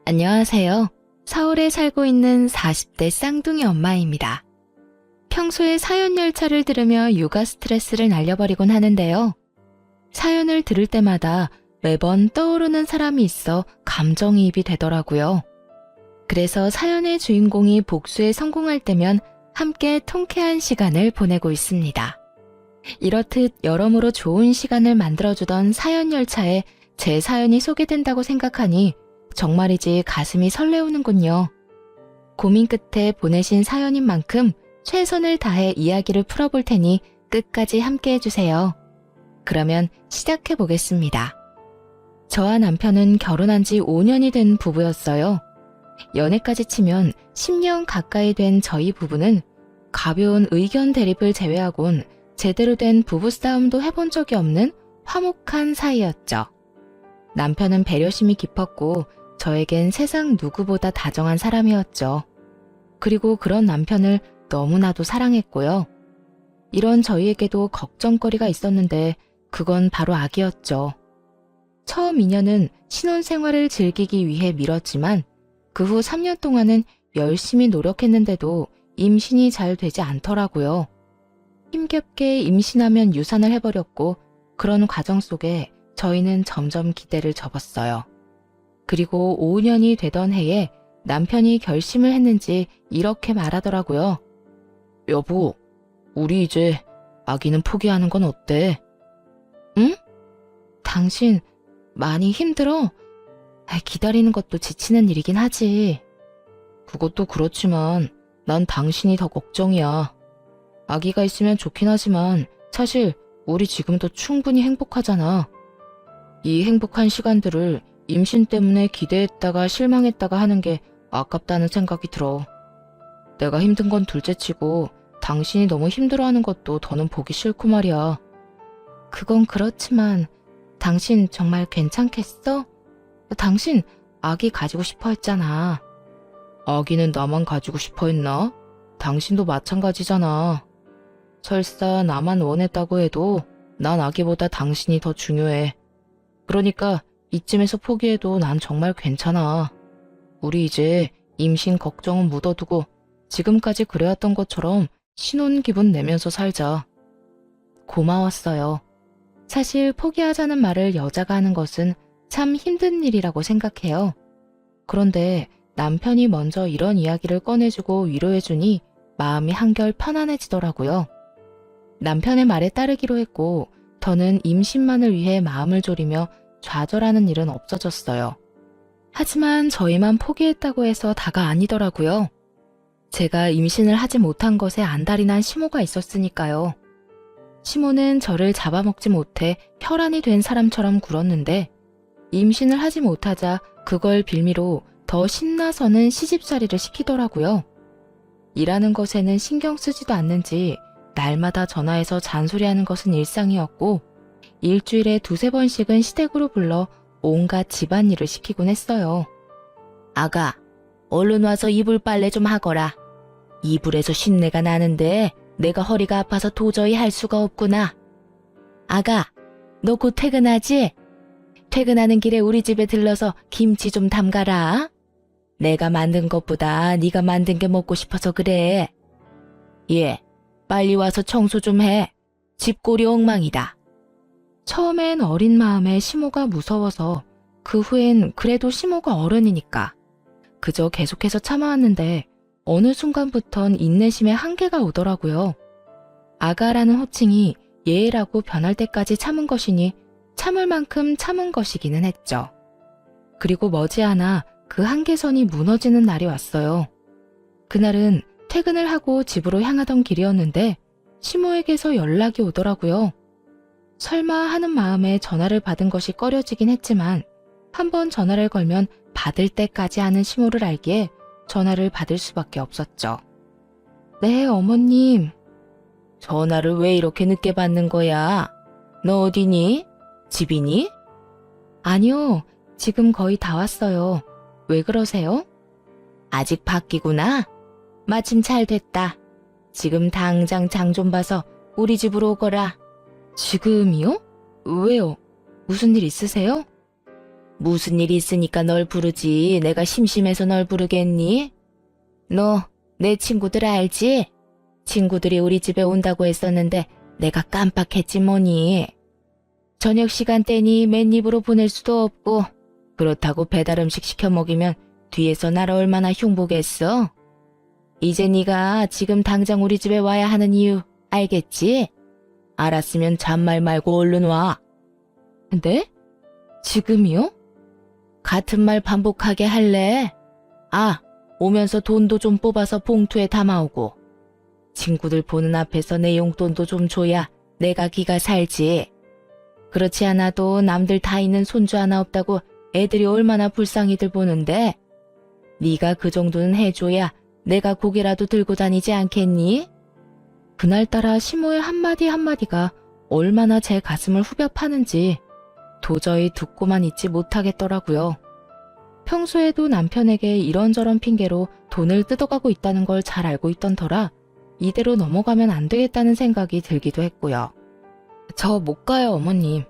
안녕하세요. 서울에 살고 있는 40대 쌍둥이 엄마입니다. 평소에 사연 열차를 들으며 육아 스트레스를 날려버리곤 하는데요. 사연을 들을 때마다 매번 떠오르는 사람이 있어 감정이입이 되더라고요. 그래서 사연의 주인공이 복수에 성공할 때면 함께 통쾌한 시간을 보내고 있습니다. 이렇듯 여러모로 좋은 시간을 만들어주던 사연 열차에 제 사연이 소개된다고 생각하니 정말이지 가슴이 설레우는군요. 고민 끝에 보내신 사연인 만큼 최선을 다해 이야기를 풀어볼 테니 끝까지 함께 해주세요. 그러면 시작해 보겠습니다. 저와 남편은 결혼한 지 5년이 된 부부였어요. 연애까지 치면 10년 가까이 된 저희 부부는 가벼운 의견 대립을 제외하곤 제대로 된 부부싸움도 해본 적이 없는 화목한 사이였죠. 남편은 배려심이 깊었고 저에겐 세상 누구보다 다정한 사람이었죠. 그리고 그런 남편을 너무나도 사랑했고요. 이런 저희에게도 걱정거리가 있었는데 그건 바로 아기였죠. 처음 2년은 신혼생활을 즐기기 위해 미뤘지만 그 후 3년 동안은 열심히 노력했는데도 임신이 잘 되지 않더라고요. 힘겹게 임신하면 유산을 해버렸고 그런 과정 속에 저희는 점점 기대를 접었어요. 그리고 5년이 되던 해에 남편이 결심을 했는지 이렇게 말하더라고요. 여보, 우리 이제 아기는 포기하는 건 어때? 응? 당신 많이 힘들어? 기다리는 것도 지치는 일이긴 하지. 그것도 그렇지만 난 당신이 더 걱정이야. 아기가 있으면 좋긴 하지만 사실 우리 지금도 충분히 행복하잖아. 이 행복한 시간들을 임신 때문에 기대했다가 실망했다가 하는 게 아깝다는 생각이 들어. 내가 힘든 건 둘째치고 당신이 너무 힘들어하는 것도 더는 보기 싫고 말이야. 그건 그렇지만 당신 정말 괜찮겠어? 당신 아기 가지고 싶어 했잖아. 아기는 나만 가지고 싶어 했나? 당신도 마찬가지잖아. 설사 나만 원했다고 해도 난 아기보다 당신이 더 중요해. 그러니까 이쯤에서 포기해도 난 정말 괜찮아. 우리 이제 임신 걱정은 묻어두고 지금까지 그래왔던 것처럼 신혼 기분 내면서 살자. 고마웠어요. 사실 포기하자는 말을 여자가 하는 것은 참 힘든 일이라고 생각해요. 그런데 남편이 먼저 이런 이야기를 꺼내주고 위로해주니 마음이 한결 편안해지더라고요. 남편의 말에 따르기로 했고 더는 임신만을 위해 마음을 졸이며 좌절하는 일은 없어졌어요. 하지만 저희만 포기했다고 해서 다가 아니더라고요. 제가 임신을 하지 못한 것에 안달이 난 시모가 있었으니까요. 시모는 저를 잡아먹지 못해 혈안이 된 사람처럼 굴었는데 임신을 하지 못하자 그걸 빌미로 더 신나서는 시집살이를 시키더라고요. 일하는 것에는 신경 쓰지도 않는지 날마다 전화해서 잔소리하는 것은 일상이었고 일주일에 2~3번씩은 시댁으로 불러 온갖 집안일을 시키곤 했어요. 아가, 얼른 와서 이불 빨래 좀 하거라. 이불에서 신내가 나는데 내가 허리가 아파서 도저히 할 수가 없구나. 아가, 너 곧 퇴근하지? 퇴근하는 길에 우리 집에 들러서 김치 좀 담가라. 내가 만든 것보다 네가 만든 게 먹고 싶어서 그래. 예, 빨리 와서 청소 좀 해. 집골이 엉망이다. 처음엔 어린 마음에 시모가 무서워서 그 후엔 그래도 시모가 어른이니까 그저 계속해서 참아왔는데 어느 순간부턴 인내심에 한계가 오더라고요. 아가라는 호칭이 예라고 변할 때까지 참은 것이니 참을 만큼 참은 것이기는 했죠. 그리고 머지않아 그 한계선이 무너지는 날이 왔어요. 그날은 퇴근을 하고 집으로 향하던 길이었는데 시모에게서 연락이 오더라고요. 설마 하는 마음에 전화를 받은 것이 꺼려지긴 했지만 한번 전화를 걸면 받을 때까지 하는 시모를 알기에 전화를 받을 수밖에 없었죠. 네, 어머님. 전화를 왜 이렇게 늦게 받는 거야? 너 어디니? 집이니? 아니요, 지금 거의 다 왔어요. 왜 그러세요? 아직 밖이구나? 마침 잘 됐다. 지금 당장 장 좀 봐서 우리 집으로 오거라. 지금이요? 왜요? 무슨 일 있으세요? 무슨 일 있으니까 널 부르지. 내가 심심해서 널 부르겠니? 너 내 친구들 알지? 친구들이 우리 집에 온다고 했었는데 내가 깜빡했지 뭐니. 저녁 시간대니 맨입으로 보낼 수도 없고 그렇다고 배달 음식 시켜 먹이면 뒤에서 날 얼마나 흉보겠어? 이제 네가 지금 당장 우리 집에 와야 하는 이유 알겠지? 알았으면 잔말 말고 얼른 와. 네? 지금이요? 같은 말 반복하게 할래? 아, 오면서 돈도 좀 뽑아서 봉투에 담아오고. 친구들 보는 앞에서 내 용돈도 좀 줘야 내가 기가 살지. 그렇지 않아도 남들 다 있는 손주 하나 없다고 애들이 얼마나 불쌍히들 보는데 네가 그 정도는 해줘야 내가 고개라도 들고 다니지 않겠니? 그날따라 시모의 한마디 한마디가 얼마나 제 가슴을 후벼 파는지 도저히 듣고만 있지 못하겠더라고요. 평소에도 남편에게 이런저런 핑계로 돈을 뜯어가고 있다는 걸 잘 알고 있던 터라 이대로 넘어가면 안 되겠다는 생각이 들기도 했고요. 저 못 가요, 어머님.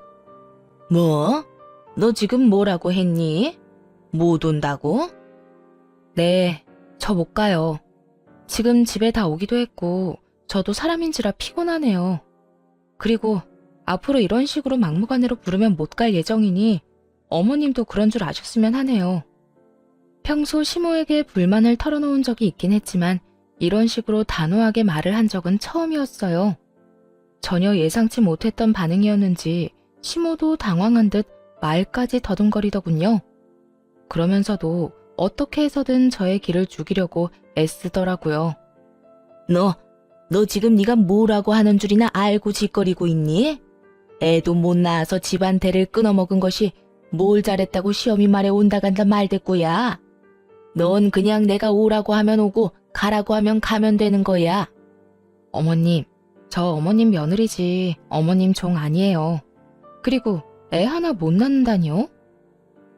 뭐? 너 지금 뭐라고 했니? 못 온다고? 네, 저 못 가요. 지금 집에 다 오기도 했고 저도 사람인지라 피곤하네요. 그리고 앞으로 이런 식으로 막무가내로 부르면 못 갈 예정이니 어머님도 그런 줄 아셨으면 하네요. 평소 시모에게 불만을 털어놓은 적이 있긴 했지만 이런 식으로 단호하게 말을 한 적은 처음이었어요. 전혀 예상치 못했던 반응이었는지 시모도 당황한 듯 말까지 더듬거리더군요. 그러면서도 어떻게 해서든 저의 길을 죽이려고 애쓰더라고요. 너 지금 네가 뭐라고 하는 줄이나 알고 짓거리고 있니? 애도 못 낳아서 집안 대를 끊어먹은 것이 뭘 잘했다고 시험이 말에 온다 간다 말대꾸야. 넌 그냥 내가 오라고 하면 오고 가라고 하면 가면 되는 거야. 어머님, 저 어머님 며느리지 어머님 종 아니에요. 그리고 애 하나 못 낳는다니요?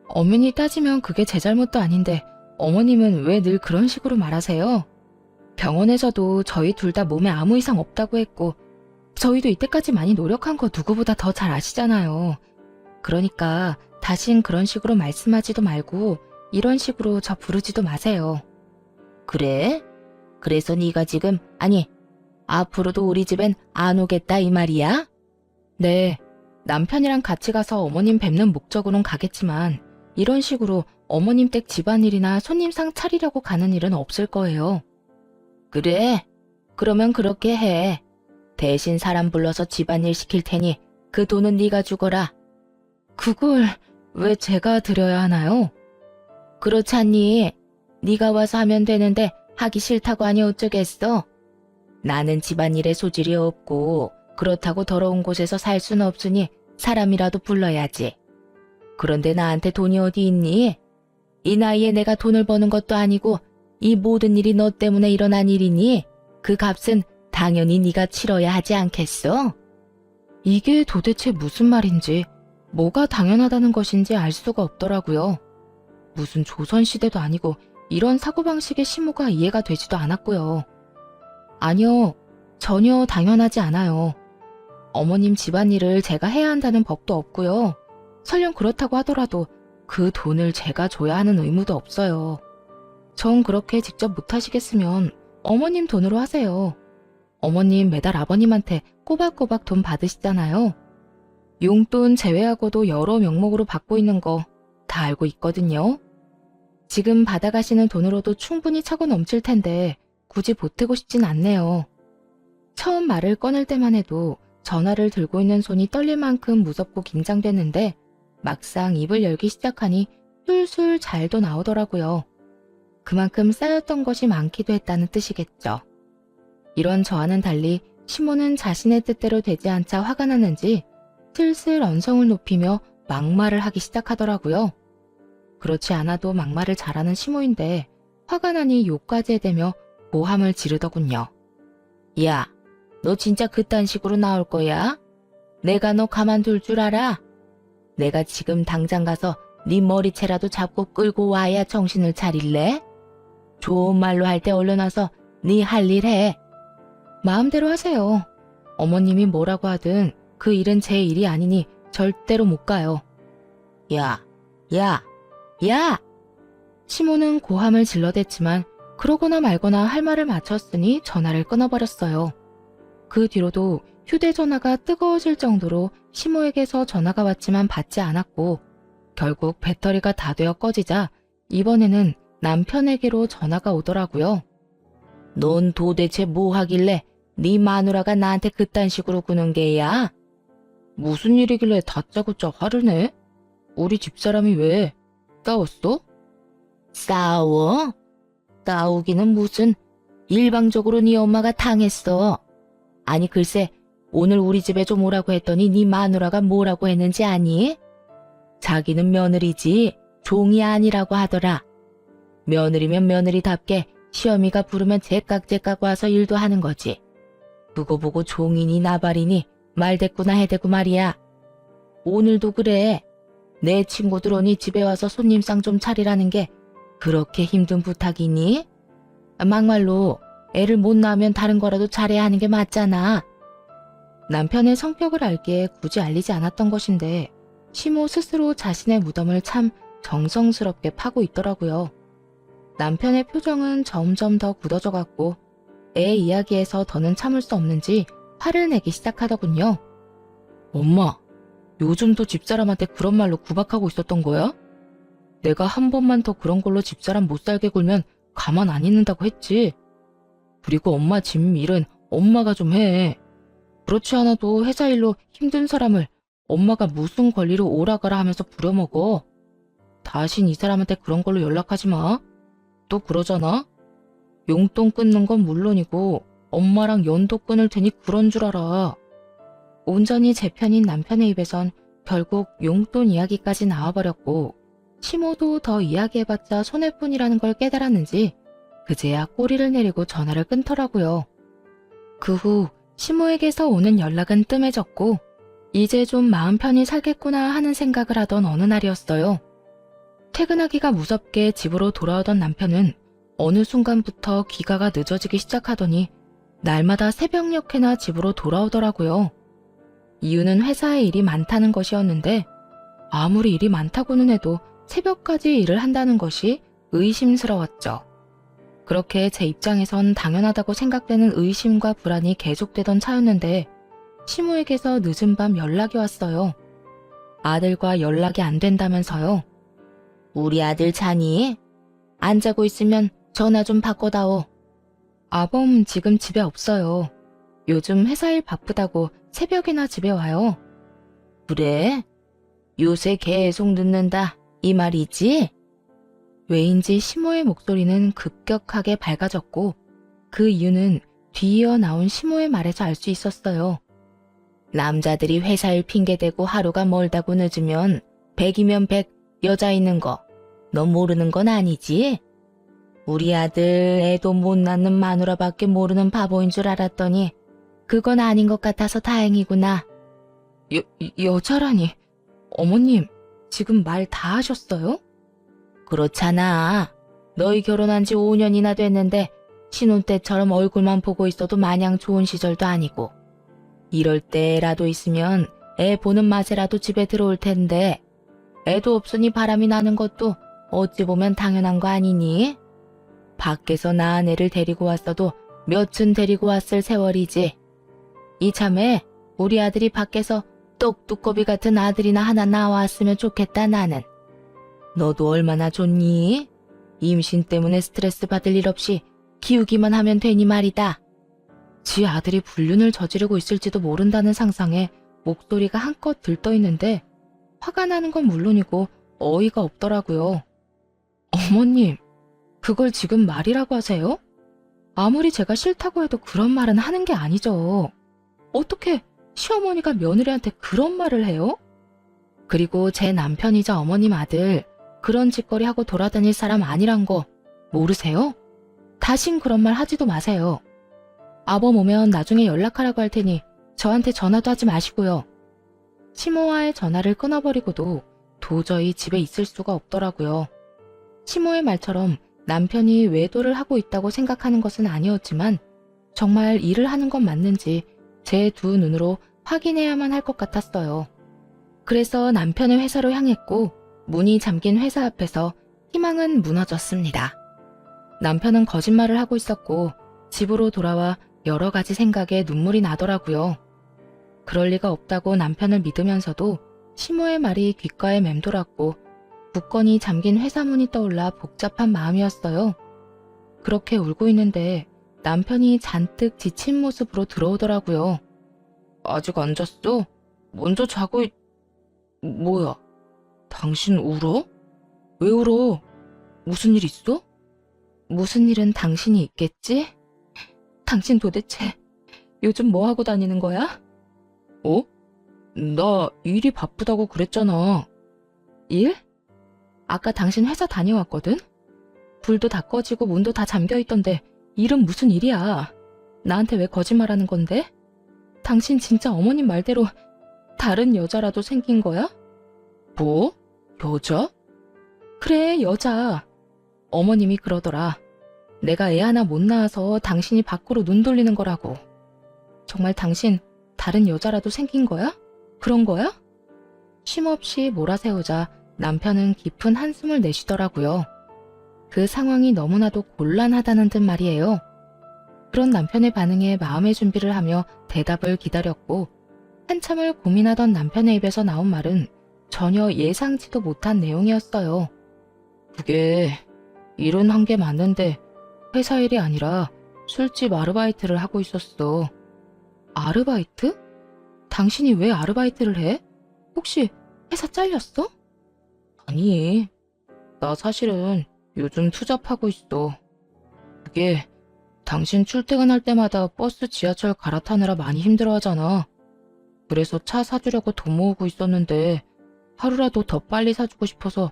엄연히 따지면 그게 제 잘못도 아닌데 어머님은 왜 늘 그런 식으로 말하세요? 병원에서도 저희 둘 다 몸에 아무 이상 없다고 했고 저희도 이때까지 많이 노력한 거 누구보다 더 잘 아시잖아요. 그러니까 다신 그런 식으로 말씀하지도 말고 이런 식으로 저 부르지도 마세요. 그래? 그래서 네가 지금 아니 앞으로도 우리 집엔 안 오겠다 이 말이야? 네, 남편이랑 같이 가서 어머님 뵙는 목적으론 가겠지만 이런 식으로 어머님 댁 집안일이나 손님상 차리려고 가는 일은 없을 거예요. 그래? 그러면 그렇게 해. 대신 사람 불러서 집안일 시킬 테니 그 돈은 네가 주거라. 그걸 왜 제가 드려야 하나요? 그렇지 않니? 네가 와서 하면 되는데 하기 싫다고 하니 어쩌겠어? 나는 집안일에 소질이 없고 그렇다고 더러운 곳에서 살 수는 없으니 사람이라도 불러야지. 그런데 나한테 돈이 어디 있니? 이 나이에 내가 돈을 버는 것도 아니고 이 모든 일이 너 때문에 일어난 일이니 그 값은 당연히 네가 치러야 하지 않겠어? 이게 도대체 무슨 말인지 뭐가 당연하다는 것인지 알 수가 없더라고요. 무슨 조선시대도 아니고 이런 사고방식의 시모가 이해가 되지도 않았고요. 아니요, 전혀 당연하지 않아요. 어머님 집안일을 제가 해야 한다는 법도 없고요. 설령 그렇다고 하더라도 그 돈을 제가 줘야 하는 의무도 없어요. 전 그렇게 직접 못하시겠으면 어머님 돈으로 하세요. 어머님 매달 아버님한테 꼬박꼬박 돈 받으시잖아요. 용돈 제외하고도 여러 명목으로 받고 있는 거 다 알고 있거든요. 지금 받아가시는 돈으로도 충분히 차고 넘칠 텐데 굳이 보태고 싶진 않네요. 처음 말을 꺼낼 때만 해도 전화를 들고 있는 손이 떨릴 만큼 무섭고 긴장됐는데 막상 입을 열기 시작하니 술술 잘도 나오더라고요. 그만큼 쌓였던 것이 많기도 했다는 뜻이겠죠. 이런 저와는 달리 시모는 자신의 뜻대로 되지 않자 화가 났는지 슬슬 언성을 높이며 막말을 하기 시작하더라고요. 그렇지 않아도 막말을 잘하는 시모인데 화가 나니 욕까지 해대며 고함을 지르더군요. 야, 너 진짜 그딴 식으로 나올 거야? 내가 너 가만둘 줄 알아? 내가 지금 당장 가서 네 머리채라도 잡고 끌고 와야 정신을 차릴래? 좋은 말로 할 때 얼른 와서 네 할 일 해. 마음대로 하세요. 어머님이 뭐라고 하든 그 일은 제 일이 아니니 절대로 못 가요. 야, 야! 야! 시모는 고함을 질러댔지만 그러거나 말거나 할 말을 마쳤으니 전화를 끊어버렸어요. 그 뒤로도 휴대전화가 뜨거워질 정도로 시모에게서 전화가 왔지만 받지 않았고 결국 배터리가 다 되어 꺼지자 이번에는 남편에게로 전화가 오더라고요. 넌 도대체 뭐 하길래 네 마누라가 나한테 그딴 식으로 구는 게야? 무슨 일이길래 다짜고짜 화를 내? 우리 집사람이 왜? 싸웠어? 싸워? 싸우기는 무슨 일방적으로 네 엄마가 당했어. 아니 글쎄 오늘 우리 집에 좀 오라고 했더니 네 마누라가 뭐라고 했는지 아니? 자기는 며느리지 종이 아니라고 하더라. 며느리면 며느리답게 시어미가 부르면 제깍제깍 와서 일도 하는 거지. 그거 보고 종이니 나발이니 말대꾸나 해대고 말이야. 오늘도 그래. 내 친구들 오니 집에 와서 손님상 좀 차리라는 게 그렇게 힘든 부탁이니? 막말로 애를 못 낳으면 다른 거라도 잘해야 하는 게 맞잖아. 남편의 성격을 알기에 굳이 알리지 않았던 것인데 시모 스스로 자신의 무덤을 참 정성스럽게 파고 있더라고요. 남편의 표정은 점점 더 굳어져 갔고 애 이야기에서 더는 참을 수 없는지 화를 내기 시작하더군요. 엄마, 요즘도 집사람한테 그런 말로 구박하고 있었던 거야? 내가 한 번만 더 그런 걸로 집사람 못 살게 굴면 가만 안 있는다고 했지. 그리고 엄마 집 일은 엄마가 좀 해. 그렇지 않아도 회사 일로 힘든 사람을 엄마가 무슨 권리로 오라가라 하면서 부려먹어. 다신 이 사람한테 그런 걸로 연락하지 마. 또 그러잖아. 용돈 끊는 건 물론이고 엄마랑 연도 끊을 테니 그런 줄 알아. 온전히 제 편인 남편의 입에선 결국 용돈 이야기까지 나와버렸고 시모도 더 이야기해봤자 손해뿐이라는 걸 깨달았는지 그제야 꼬리를 내리고 전화를 끊더라고요. 그 후 시모에게서 오는 연락은 뜸해졌고 이제 좀 마음 편히 살겠구나 하는 생각을 하던 어느 날이었어요. 퇴근하기가 무섭게 집으로 돌아오던 남편은 어느 순간부터 귀가가 늦어지기 시작하더니 날마다 새벽녘에나 집으로 돌아오더라고요. 이유는 회사에 일이 많다는 것이었는데 아무리 일이 많다고는 해도 새벽까지 일을 한다는 것이 의심스러웠죠. 그렇게 제 입장에선 당연하다고 생각되는 의심과 불안이 계속되던 차였는데 시모에게서 늦은 밤 연락이 왔어요. 아들과 연락이 안 된다면서요. 우리 아들 자니? 안 자고 있으면 전화 좀 바꿔다오. 아범 지금 집에 없어요. 요즘 회사 일 바쁘다고 새벽이나 집에 와요. 그래? 요새 계속 늦는다 이 말이지? 왜인지 시모의 목소리는 급격하게 밝아졌고 그 이유는 뒤이어 나온 시모의 말에서 알 수 있었어요. 남자들이 회사 일 핑계대고 하루가 멀다고 늦으면 100이면 100 여자 있는 거 너 모르는 건 아니지? 우리 아들 애도 못 낳는 마누라밖에 모르는 바보인 줄 알았더니 그건 아닌 것 같아서 다행이구나. 여자라니. 어머님, 지금 말 다 하셨어요? 그렇잖아. 너희 결혼한 지 5년이나 됐는데 신혼 때처럼 얼굴만 보고 있어도 마냥 좋은 시절도 아니고 이럴 때라도 있으면 애 보는 맛에라도 집에 들어올 텐데 애도 없으니 바람이 나는 것도 어찌 보면 당연한 거 아니니? 밖에서 낳은 애를 데리고 왔어도 몇은 데리고 왔을 세월이지. 이참에 우리 아들이 밖에서 똑두꺼비 같은 아들이나 하나 나왔으면 좋겠다 나는. 너도 얼마나 좋니? 임신 때문에 스트레스 받을 일 없이 키우기만 하면 되니 말이다. 지 아들이 불륜을 저지르고 있을지도 모른다는 상상에 목소리가 한껏 들떠있는데 화가 나는 건 물론이고 어이가 없더라고요. 어머님, 그걸 지금 말이라고 하세요? 아무리 제가 싫다고 해도 그런 말은 하는 게 아니죠. 어떻게 시어머니가 며느리한테 그런 말을 해요? 그리고 제 남편이자 어머님 아들 그런 짓거리 하고 돌아다닐 사람 아니란 거 모르세요? 다신 그런 말 하지도 마세요. 아범 오면 나중에 연락하라고 할 테니 저한테 전화도 하지 마시고요. 시모와의 전화를 끊어버리고도 도저히 집에 있을 수가 없더라고요. 시모의 말처럼 남편이 외도를 하고 있다고 생각하는 것은 아니었지만 정말 일을 하는 건 맞는지 제 두 눈으로 확인해야만 할 것 같았어요. 그래서 남편의 회사로 향했고 문이 잠긴 회사 앞에서 희망은 무너졌습니다. 남편은 거짓말을 하고 있었고 집으로 돌아와 여러 가지 생각에 눈물이 나더라고요. 그럴 리가 없다고 남편을 믿으면서도 시모의 말이 귓가에 맴돌았고 굳건히 잠긴 회사 문이 떠올라 복잡한 마음이었어요. 그렇게 울고 있는데 남편이 잔뜩 지친 모습으로 들어오더라고요. 아직 안 잤어? 먼저 자고 뭐야? 당신 울어? 왜 울어? 무슨 일 있어? 무슨 일은 당신이 있겠지? 당신 도대체 요즘 뭐 하고 다니는 거야? 어? 나 일이 바쁘다고 그랬잖아. 일? 아까 당신 회사 다녀왔거든? 불도 다 꺼지고 문도 다 잠겨있던데 일은 무슨 일이야? 나한테 왜 거짓말하는 건데? 당신 진짜 어머님 말대로 다른 여자라도 생긴 거야? 뭐? 여자? 그래, 여자. 어머님이 그러더라. 내가 애 하나 못 낳아서 당신이 밖으로 눈 돌리는 거라고. 정말 당신 다른 여자라도 생긴 거야? 그런 거야? 쉼없이 몰아세우자 남편은 깊은 한숨을 내쉬더라고요. 그 상황이 너무나도 곤란하다는 듯 말이에요. 그런 남편의 반응에 마음의 준비를 하며 대답을 기다렸고 한참을 고민하던 남편의 입에서 나온 말은 전혀 예상치도 못한 내용이었어요. 그게 일은 한 게 맞는데 회사 일이 아니라 술집 아르바이트를 하고 있었어. 아르바이트? 당신이 왜 아르바이트를 해? 혹시 회사 잘렸어? 아니, 나 사실은 요즘 투잡하고 있어. 그게 당신 출퇴근할 때마다 버스 지하철 갈아타느라 많이 힘들어하잖아. 그래서 차 사주려고 돈 모으고 있었는데 하루라도 더 빨리 사주고 싶어서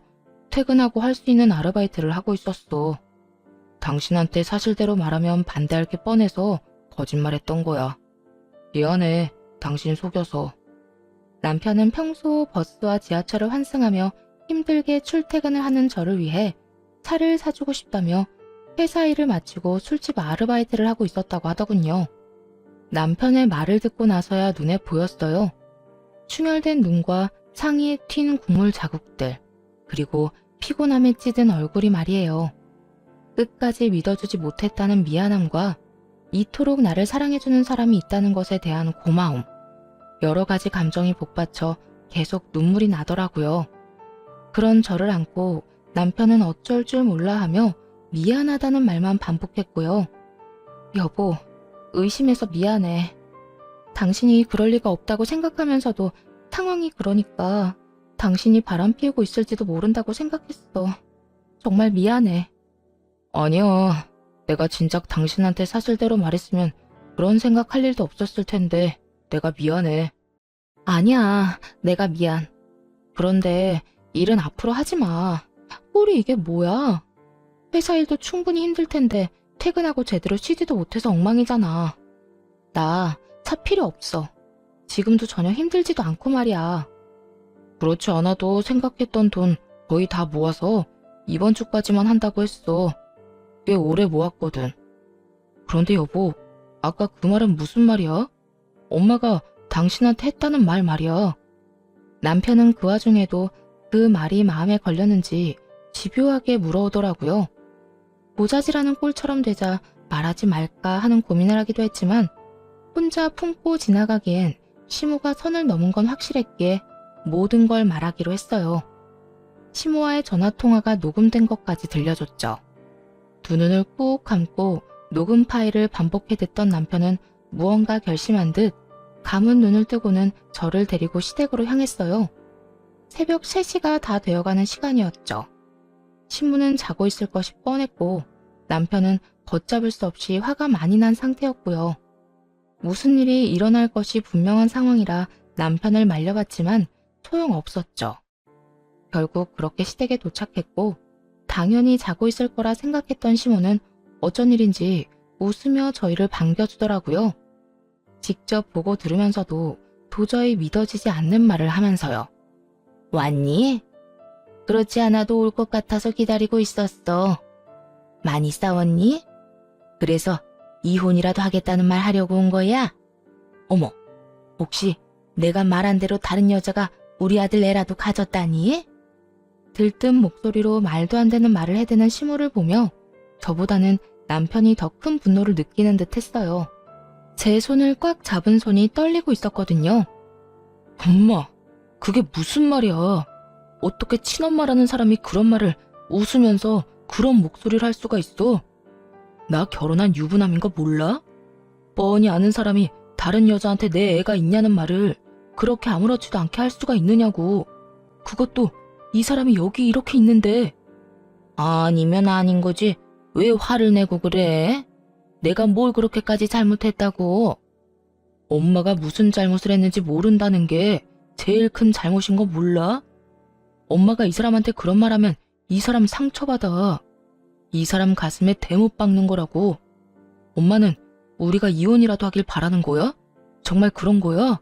퇴근하고 할 수 있는 아르바이트를 하고 있었어. 당신한테 사실대로 말하면 반대할 게 뻔해서 거짓말했던 거야. 미안해, 당신 속여서. 남편은 평소 버스와 지하철을 환승하며 힘들게 출퇴근을 하는 저를 위해 차를 사주고 싶다며 회사 일을 마치고 술집 아르바이트를 하고 있었다고 하더군요. 남편의 말을 듣고 나서야 눈에 보였어요. 충혈된 눈과 상의에 튄 국물 자국들, 그리고 피곤함에 찌든 얼굴이 말이에요. 끝까지 믿어주지 못했다는 미안함과 이토록 나를 사랑해주는 사람이 있다는 것에 대한 고마움, 여러 가지 감정이 복받쳐 계속 눈물이 나더라고요. 그런 저를 안고 남편은 어쩔 줄 몰라 하며 미안하다는 말만 반복했고요. 여보, 의심해서 미안해. 당신이 그럴 리가 없다고 생각하면서도 상황이 그러니까 당신이 바람 피우고 있을지도 모른다고 생각했어. 정말 미안해. 아니야. 내가 진작 당신한테 사실대로 말했으면 그런 생각할 일도 없었을 텐데 내가 미안해. 아니야. 내가 미안. 그런데 일은 앞으로 하지 마. 꼴이 이게 뭐야? 회사 일도 충분히 힘들 텐데 퇴근하고 제대로 쉬지도 못해서 엉망이잖아. 나 차 필요 없어. 지금도 전혀 힘들지도 않고 말이야. 그렇지 않아도 생각했던 돈 거의 다 모아서 이번 주까지만 한다고 했어. 꽤 오래 모았거든. 그런데 여보, 아까 그 말은 무슨 말이야? 엄마가 당신한테 했다는 말 말이야. 남편은 그 와중에도 그 말이 마음에 걸렸는지 집요하게 물어오더라고요. 모자지라는 꼴처럼 되자 말하지 말까 하는 고민을 하기도 했지만 혼자 품고 지나가기엔 시모가 선을 넘은 건 확실했기에 모든 걸 말하기로 했어요. 시모와의 전화통화가 녹음된 것까지 들려줬죠. 두 눈을 꾹 감고 녹음 파일을 반복해 듣던 남편은 무언가 결심한 듯 감은 눈을 뜨고는 저를 데리고 시댁으로 향했어요. 새벽 3시가 다 되어가는 시간이었죠. 신부는 자고 있을 것이 뻔했고 남편은 걷잡을 수 없이 화가 많이 난 상태였고요. 무슨 일이 일어날 것이 분명한 상황이라 남편을 말려봤지만 소용없었죠. 결국 그렇게 시댁에 도착했고 당연히 자고 있을 거라 생각했던 시모는 어쩐 일인지 웃으며 저희를 반겨주더라고요. 직접 보고 들으면서도 도저히 믿어지지 않는 말을 하면서요. 왔니? 그렇지 않아도 올 것 같아서 기다리고 있었어. 많이 싸웠니? 그래서 이혼이라도 하겠다는 말 하려고 온 거야? 어머, 혹시 내가 말한 대로 다른 여자가 우리 아들 애라도 가졌다니? 들뜬 목소리로 말도 안 되는 말을 해대는 시모를 보며 저보다는 남편이 더 큰 분노를 느끼는 듯 했어요. 제 손을 꽉 잡은 손이 떨리고 있었거든요. 엄마, 그게 무슨 말이야? 어떻게 친엄마라는 사람이 그런 말을 웃으면서 그런 목소리를 할 수가 있어? 나 결혼한 유부남인 거 몰라? 뻔히 아는 사람이 다른 여자한테 내 애가 있냐는 말을 그렇게 아무렇지도 않게 할 수가 있느냐고. 그것도 이 사람이 여기 이렇게 있는데. 아니면 아닌 거지. 왜 화를 내고 그래? 내가 뭘 그렇게까지 잘못했다고? 엄마가 무슨 잘못을 했는지 모른다는 게 제일 큰 잘못인 거 몰라? 엄마가 이 사람한테 그런 말 하면 이 사람 상처받아. 이 사람 가슴에 대못 박는 거라고. 엄마는 우리가 이혼이라도 하길 바라는 거야? 정말 그런 거야?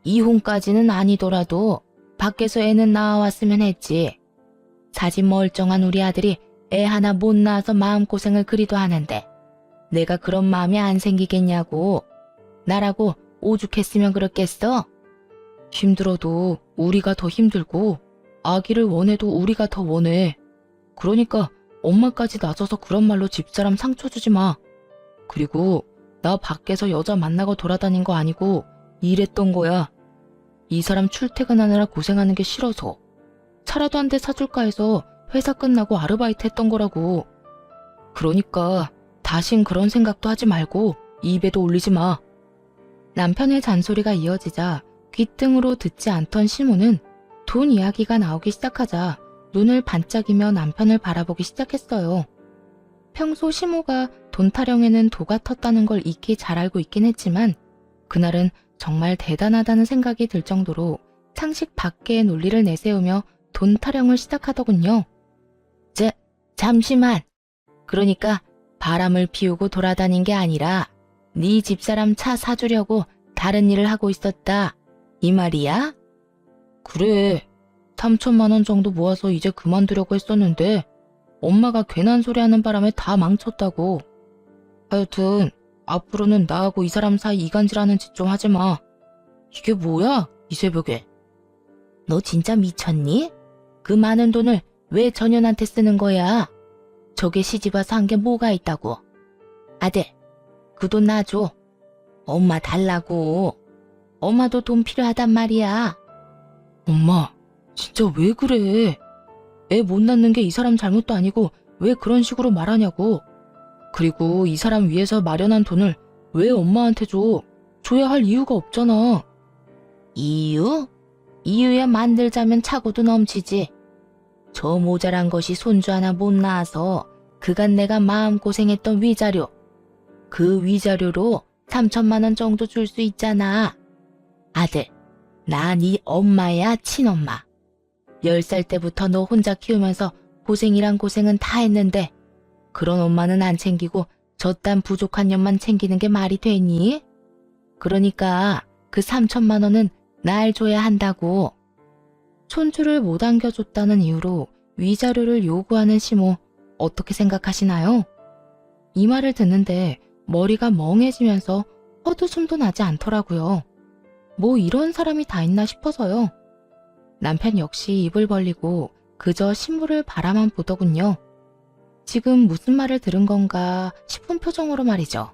이혼까지는 아니더라도 밖에서 애는 낳아왔으면 했지. 사진 멀쩡한 우리 아들이 애 하나 못 낳아서 마음고생을 그리도 하는데 내가 그런 마음이 안 생기겠냐고. 나라고 오죽했으면 그렇겠어? 힘들어도 우리가 더 힘들고 아기를 원해도 우리가 더 원해. 그러니까 엄마까지 나서서 그런 말로 집사람 상처 주지 마. 그리고 나 밖에서 여자 만나고 돌아다닌 거 아니고 일했던 거야. 이 사람 출퇴근하느라 고생하는 게 싫어서 차라도 한 대 사줄까 해서 회사 끝나고 아르바이트 했던 거라고. 그러니까 다신 그런 생각도 하지 말고 입에도 올리지 마. 남편의 잔소리가 이어지자 귓등으로 듣지 않던 시모는 돈 이야기가 나오기 시작하자 눈을 반짝이며 남편을 바라보기 시작했어요. 평소 시모가 돈 타령에는 도가 텄다는 걸 익히 잘 알고 있긴 했지만 그날은 정말 대단하다는 생각이 들 정도로 상식 밖의 논리를 내세우며 돈 타령을 시작하더군요. 잠시만. 그러니까 바람을 피우고 돌아다닌 게 아니라 네 집사람 차 사주려고 다른 일을 하고 있었다. 이 말이야? 그래. 3천만 원 정도 모아서 이제 그만두려고 했었는데 엄마가 괜한 소리 하는 바람에 다 망쳤다고. 하여튼 앞으로는 나하고 이 사람 사이 이간질하는 짓 좀 하지 마. 이게 뭐야? 이 새벽에. 너 진짜 미쳤니? 그 많은 돈을 왜 전현한테 쓰는 거야? 저게 시집와서 한 게 뭐가 있다고. 아들, 그 돈 놔줘. 엄마 달라고. 엄마도 돈 필요하단 말이야. 엄마, 진짜 왜 그래? 애 못 낳는 게 이 사람 잘못도 아니고 왜 그런 식으로 말하냐고. 그리고 이 사람 위해서 마련한 돈을 왜 엄마한테 줘? 줘야 할 이유가 없잖아. 이유? 이유야 만들자면 차고도 넘치지. 저 모자란 것이 손주 하나 못 낳아서 그간 내가 마음고생했던 위자료. 그 위자료로 3천만 원 정도 줄 수 있잖아. 아들, 나 네 엄마야 친엄마. 10살 때부터 너 혼자 키우면서 고생이란 고생은 다 했는데 그런 엄마는 안 챙기고 저딴 부족한 년만 챙기는 게 말이 되니? 그러니까 그 3천만 원은 날 줘야 한다고. 손주를 못 안겨줬다는 이유로 위자료를 요구하는 시모, 어떻게 생각하시나요? 이 말을 듣는데 머리가 멍해지면서 헛웃음도 나지 않더라고요. 뭐 이런 사람이 다 있나 싶어서요. 남편 역시 입을 벌리고 그저 시모를 바라만 보더군요. 지금 무슨 말을 들은 건가 싶은 표정으로 말이죠.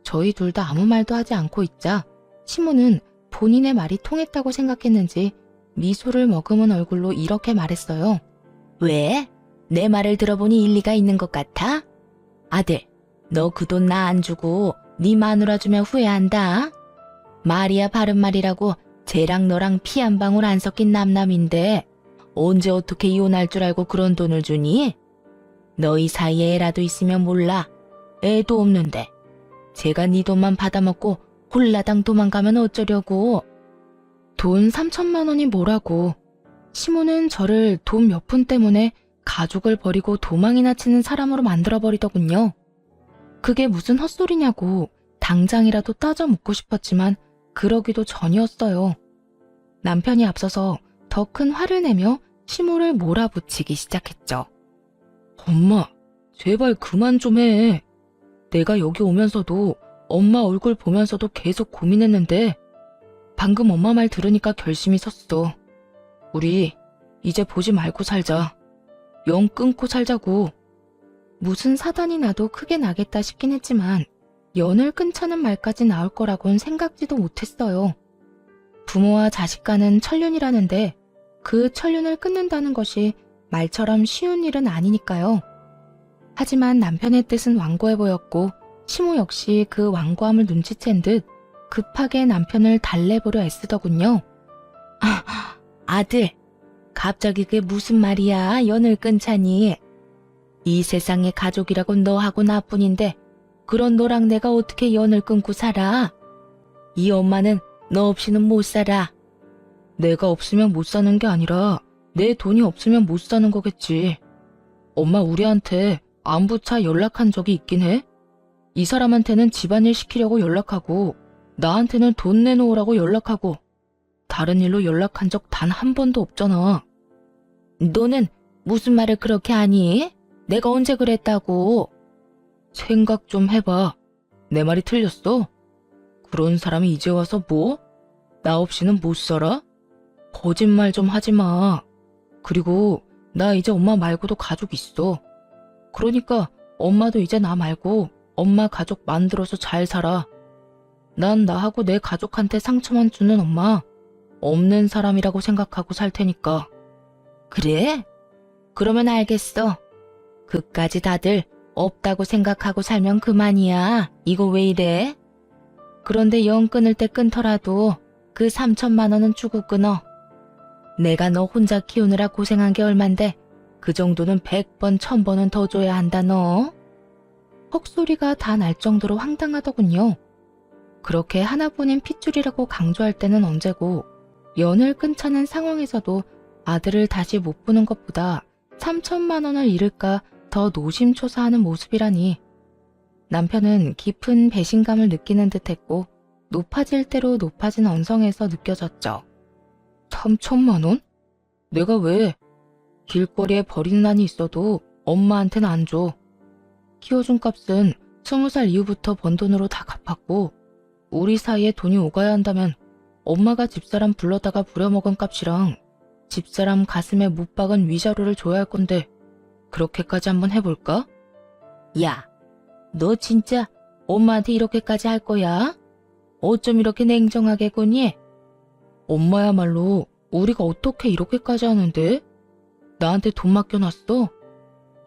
저희 둘 다 아무 말도 하지 않고 있자 시모는 본인의 말이 통했다고 생각했는지 미소를 머금은 얼굴로 이렇게 말했어요. 왜? 내 말을 들어보니 일리가 있는 것 같아? 아들, 너 그 돈 나 안 주고 네 마누라 주면 후회한다. 말이야 바른 말이라고 쟤랑 너랑 피 한 방울 안 섞인 남남인데 언제 어떻게 이혼할 줄 알고 그런 돈을 주니? 너희 사이에 애라도 있으면 몰라. 애도 없는데 제가 네 돈만 받아먹고 홀라당 도망가면 어쩌려고. 돈 3천만 원이 뭐라고. 시모는 저를 돈 몇 푼 때문에 가족을 버리고 도망이나 치는 사람으로 만들어버리더군요. 그게 무슨 헛소리냐고 당장이라도 따져 묻고 싶었지만 그러기도 전이었어요. 남편이 앞서서 더 큰 화를 내며 시모를 몰아붙이기 시작했죠. 엄마, 제발 그만 좀 해. 내가 여기 오면서도 엄마 얼굴 보면서도 계속 고민했는데 방금 엄마 말 들으니까 결심이 섰어. 우리 이제 보지 말고 살자. 영 끊고 살자고. 무슨 사단이 나도 크게 나겠다 싶긴 했지만 연을 끊자는 말까지 나올 거라곤 생각지도 못했어요. 부모와 자식 간은 천륜이라는데 그 천륜을 끊는다는 것이 말처럼 쉬운 일은 아니니까요. 하지만 남편의 뜻은 완고해 보였고 시모 역시 그 완고함을 눈치챈 듯 급하게 남편을 달래보려 애쓰더군요. 아들, 갑자기 그게 무슨 말이야? 연을 끊자니. 이 세상에 가족이라고 너하고 나뿐인데 그런 너랑 내가 어떻게 연을 끊고 살아? 이 엄마는 너 없이는 못 살아. 내가 없으면 못 사는 게 아니라 내 돈이 없으면 못 사는 거겠지. 엄마 우리한테 안부차 연락한 적이 있긴 해? 이 사람한테는 집안일 시키려고 연락하고 나한테는 돈 내놓으라고 연락하고 다른 일로 연락한 적 단 한 번도 없잖아. 너는 무슨 말을 그렇게 하니? 내가 언제 그랬다고? 생각 좀 해봐. 내 말이 틀렸어? 그런 사람이 이제 와서 뭐? 나 없이는 못 살아? 거짓말 좀 하지 마. 그리고 나 이제 엄마 말고도 가족 있어. 그러니까 엄마도 이제 나 말고 엄마 가족 만들어서 잘 살아. 난 나하고 내 가족한테 상처만 주는 엄마 없는 사람이라고 생각하고 살 테니까. 그래? 그러면 알겠어. 그까지 다들 없다고 생각하고 살면 그만이야. 이거 왜 이래? 그런데 영 끊을 때 끊더라도 그 3천만 원은 주고 끊어. 내가 너 혼자 키우느라 고생한 게 얼만데 그 정도는 100번 1000번은 더 줘야 한다 너. 헉소리가 다 날 정도로 황당하더군요. 그렇게 하나뿐인 핏줄이라고 강조할 때는 언제고 연을 끊자는 상황에서도 아들을 다시 못 보는 것보다 3천만 원을 잃을까 더 노심초사하는 모습이라니. 남편은 깊은 배신감을 느끼는 듯했고 높아질 대로 높아진 언성에서 느껴졌죠. 3천만 원? 내가 왜? 길거리에 버리는 한이 있어도 엄마한테는 안 줘. 키워준 값은 20살 이후부터 번 돈으로 다 갚았고 우리 사이에 돈이 오가야 한다면 엄마가 집사람 불러다가 부려먹은 값이랑 집사람 가슴에 못 박은 위자료를 줘야 할 건데 그렇게까지 한번 해볼까? 야, 너 진짜 엄마한테 이렇게까지 할 거야? 어쩜 이렇게 냉정하게 구니? 엄마야말로 우리가 어떻게 이렇게까지 하는데? 나한테 돈 맡겨놨어?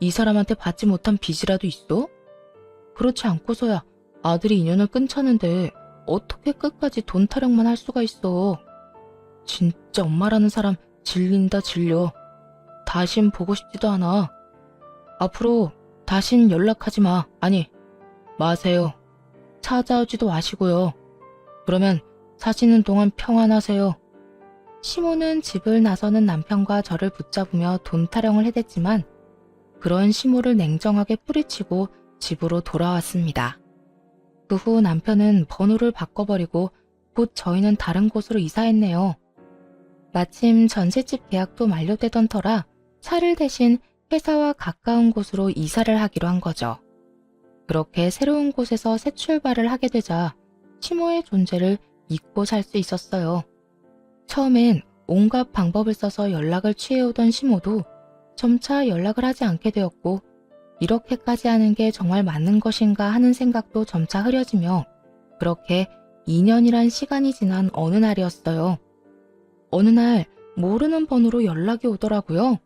이 사람한테 받지 못한 빚이라도 있어? 그렇지 않고서야 아들이 인연을 끊자는데 어떻게 끝까지 돈 타령만 할 수가 있어. 진짜 엄마라는 사람 질린다 질려. 다신 보고 싶지도 않아. 앞으로 다신 연락하지 마. 아니, 마세요. 찾아오지도 마시고요. 그러면 사시는 동안 평안하세요. 시모는 집을 나서는 남편과 저를 붙잡으며 돈 타령을 해댔지만 그런 시모를 냉정하게 뿌리치고 집으로 돌아왔습니다. 그 후 남편은 번호를 바꿔버리고 곧 저희는 다른 곳으로 이사했네요. 마침 전셋집 계약도 만료되던 터라 차를 대신 회사와 가까운 곳으로 이사를 하기로 한 거죠. 그렇게 새로운 곳에서 새 출발을 하게 되자 시모의 존재를 잊고 살 수 있었어요. 처음엔 온갖 방법을 써서 연락을 취해오던 시모도 점차 연락을 하지 않게 되었고 이렇게까지 하는 게 정말 맞는 것인가 하는 생각도 점차 흐려지며 그렇게 2년이란 시간이 지난 어느 날이었어요. 어느 날 모르는 번호로 연락이 오더라고요.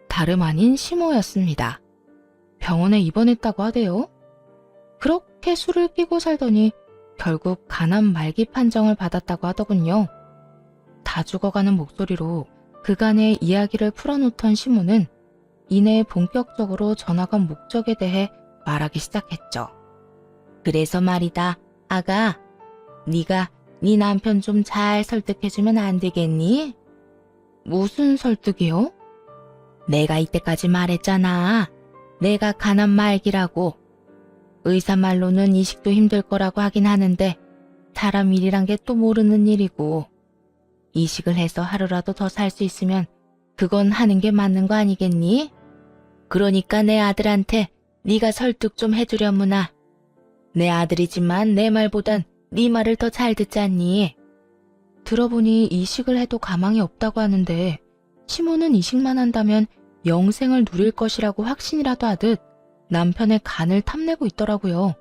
다름 아닌 시모였습니다. 병원에 입원했다고 하대요. 그렇게 술을 끼고 살더니 결국 간암 말기 판정을 받았다고 하더군요. 다 죽어가는 목소리로 그간의 이야기를 풀어놓던 시모는 이내 본격적으로 전화가 목적에 대해 말하기 시작했죠. 그래서 말이다, 아가. 네가 네 남편 좀 잘 설득해주면 안 되겠니? 무슨 설득이요? 내가 이때까지 말했잖아. 내가 간암 말기라고. 의사 말로는 이식도 힘들 거라고 하긴 하는데 사람 일이란 게 또 모르는 일이고 이식을 해서 하루라도 더 살 수 있으면 그건 하는 게 맞는 거 아니겠니? 그러니까 내 아들한테 네가 설득 좀 해주려무나. 내 아들이지만 내 말보단 네 말을 더 잘 듣잖니. 들어보니 이식을 해도 가망이 없다고 하는데 시모는 이식만 한다면 영생을 누릴 것이라고 확신이라도 하듯 남편의 간을 탐내고 있더라고요.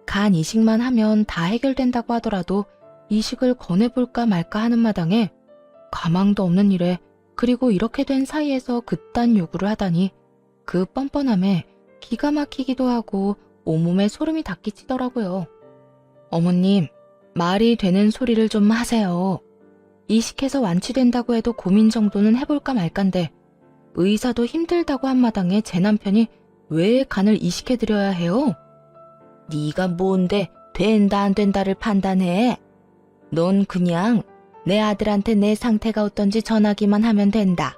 간 이식만 하면 다 해결된다고 하더라도 이식을 권해볼까 말까 하는 마당에 가망도 없는 일에 그리고 이렇게 된 사이에서 그딴 요구를 하다니 그 뻔뻔함에 기가 막히기도 하고 온몸에 소름이 닿기치더라고요. 어머님, 말이 되는 소리를 좀 하세요. 이식해서 완치된다고 해도 고민 정도는 해볼까 말까인데 의사도 힘들다고 한 마당에 제 남편이 왜 간을 이식해드려야 해요? 네가 뭔데 된다 안 된다를 판단해. 넌 그냥 내 아들한테 내 상태가 어떤지 전하기만 하면 된다.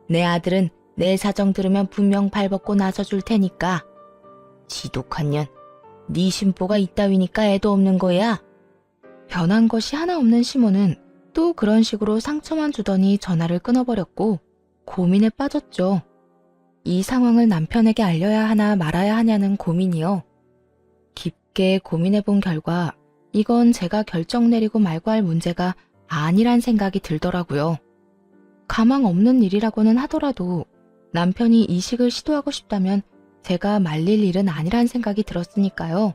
내 아들은 내 사정 들으면 분명 발벗고 나서줄 테니까. 지독한 년, 네 심보가 이따위니까 애도 없는 거야. 변한 것이 하나 없는 시모는 또 그런 식으로 상처만 주더니 전화를 끊어버렸고 고민에 빠졌죠. 이 상황을 남편에게 알려야 하나 말아야 하냐는 고민이요. 깊게 고민해본 결과 이건 제가 결정 내리고 말고 할 문제가 아니란 생각이 들더라고요. 가망 없는 일이라고는 하더라도 남편이 이식을 시도하고 싶다면 제가 말릴 일은 아니란 생각이 들었으니까요.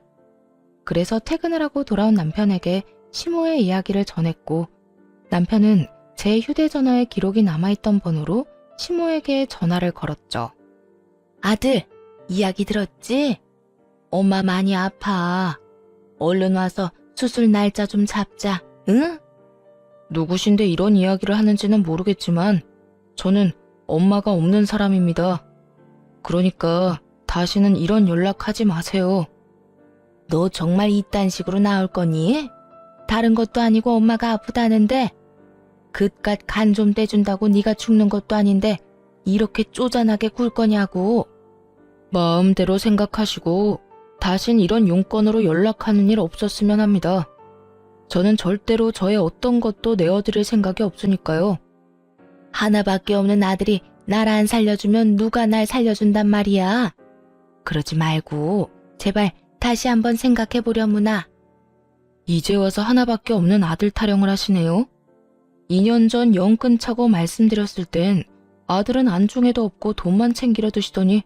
그래서 퇴근을 하고 돌아온 남편에게 시모의 이야기를 전했고 남편은 제 휴대전화에 기록이 남아있던 번호로 시모에게 전화를 걸었죠. 아들, 이야기 들었지? 엄마 많이 아파. 얼른 와서 수술 날짜 좀 잡자, 응? 누구신데 이런 이야기를 하는지는 모르겠지만 저는 엄마가 없는 사람입니다. 그러니까 다시는 이런 연락하지 마세요. 너 정말 이딴 식으로 나올 거니? 다른 것도 아니고 엄마가 아프다는데 그깟 간 좀 떼준다고 네가 죽는 것도 아닌데 이렇게 쪼잔하게 굴 거냐고. 마음대로 생각하시고 다신 이런 용건으로 연락하는 일 없었으면 합니다. 저는 절대로 저의 어떤 것도 내어드릴 생각이 없으니까요. 하나밖에 없는 아들이 날 안 살려주면 누가 날 살려준단 말이야. 그러지 말고 제발 다시 한번 생각해보려무나. 이제 와서 하나밖에 없는 아들 타령을 하시네요. 2년 전 영 끊자고 말씀드렸을 땐 아들은 안중에도 없고 돈만 챙기려 드시더니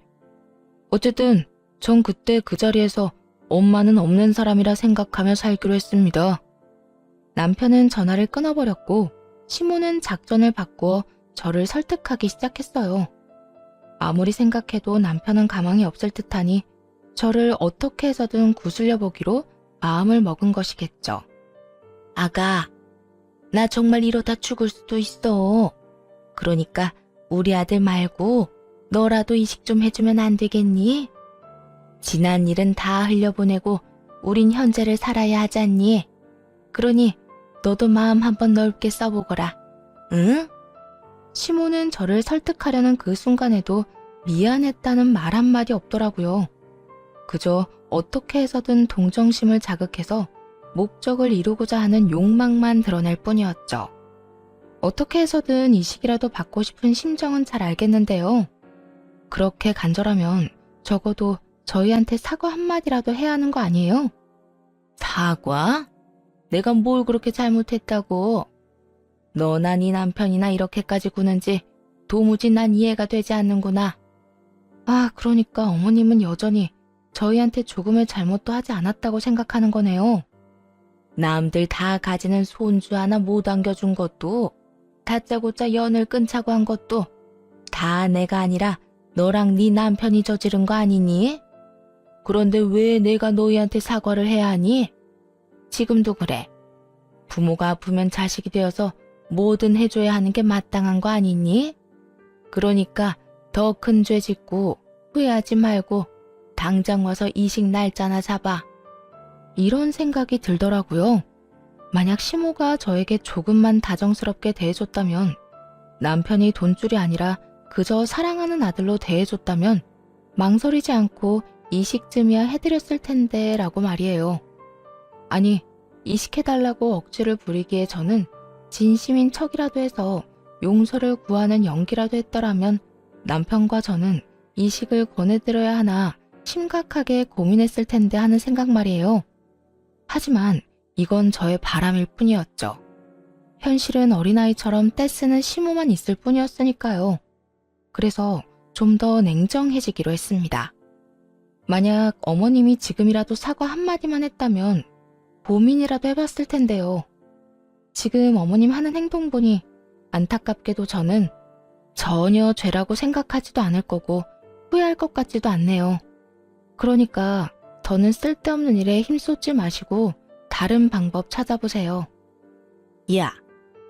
어쨌든 전 그때 그 자리에서 엄마는 없는 사람이라 생각하며 살기로 했습니다. 남편은 전화를 끊어버렸고 시모는 작전을 바꾸어 저를 설득하기 시작했어요. 아무리 생각해도 남편은 가망이 없을 듯하니 저를 어떻게 해서든 구슬려 보기로 마음을 먹은 것이겠죠. 아가, 나 정말 이러다 죽을 수도 있어. 그러니까 우리 아들 말고 너라도 이식 좀 해주면 안 되겠니? 지난 일은 다 흘려보내고 우린 현재를 살아야 하잖니. 그러니 너도 마음 한번 넓게 써보거라. 응? 시모는 저를 설득하려는 그 순간에도 미안했다는 말 한마디 없더라고요. 그저 어떻게 해서든 동정심을 자극해서 목적을 이루고자 하는 욕망만 드러낼 뿐이었죠. 어떻게 해서든 이식이라도 받고 싶은 심정은 잘 알겠는데요. 그렇게 간절하면 적어도 저희한테 사과 한마디라도 해야 하는 거 아니에요? 사과? 내가 뭘 그렇게 잘못했다고? 너나 네 남편이나 이렇게까지 구는지 도무지 난 이해가 되지 않는구나. 아, 그러니까 어머님은 여전히 저희한테 조금의 잘못도 하지 않았다고 생각하는 거네요. 남들 다 가지는 손주 하나 못 안겨준 것도 다짜고짜 연을 끊자고 한 것도 다 내가 아니라 너랑 네 남편이 저지른 거 아니니? 그런데 왜 내가 너희한테 사과를 해야 하니? 지금도 그래. 부모가 아프면 자식이 되어서 뭐든 해줘야 하는 게 마땅한 거 아니니? 그러니까 더 큰 죄 짓고 후회하지 말고 당장 와서 이식 날짜나 잡아. 이런 생각이 들더라고요. 만약 시모가 저에게 조금만 다정스럽게 대해줬다면, 남편이 돈줄이 아니라 그저 사랑하는 아들로 대해줬다면 망설이지 않고 이식쯤이야 해드렸을 텐데 라고 말이에요. 아니, 이식해달라고 억지를 부리기에 저는 진심인 척이라도 해서 용서를 구하는 연기라도 했더라면 남편과 저는 이식을 권해드려야 하나 심각하게 고민했을 텐데 하는 생각 말이에요. 하지만 이건 저의 바람일 뿐이었죠. 현실은 어린아이처럼 떼쓰는 시모만 있을 뿐이었으니까요. 그래서 좀 더 냉정해지기로 했습니다. 만약 어머님이 지금이라도 사과 한마디만 했다면 고민이라도 해봤을 텐데요. 지금 어머님 하는 행동 보니 안타깝게도 저는 전혀 죄라고 생각하지도 않을 거고 후회할 것 같지도 않네요. 그러니까 더는 쓸데없는 일에 힘쏟지 마시고 다른 방법 찾아보세요. 야,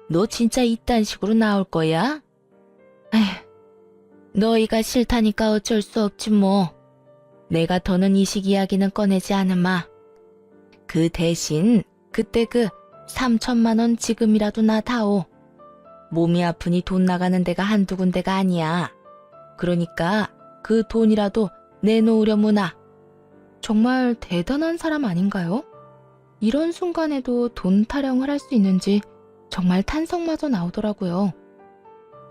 너 진짜 이딴 식으로 나올 거야? 에휴, 너희가 싫다니까 어쩔 수 없지 뭐. 내가 더는 이식 이야기는 꺼내지 않으마. 그 대신 그때 그 3천만 원 지금이라도 나 다오. 몸이 아프니 돈 나가는 데가 한두 군데가 아니야. 그러니까 그 돈이라도 내놓으려무나. 정말 대단한 사람 아닌가요? 이런 순간에도 돈 타령을 할 수 있는지 정말 탄성마저 나오더라고요.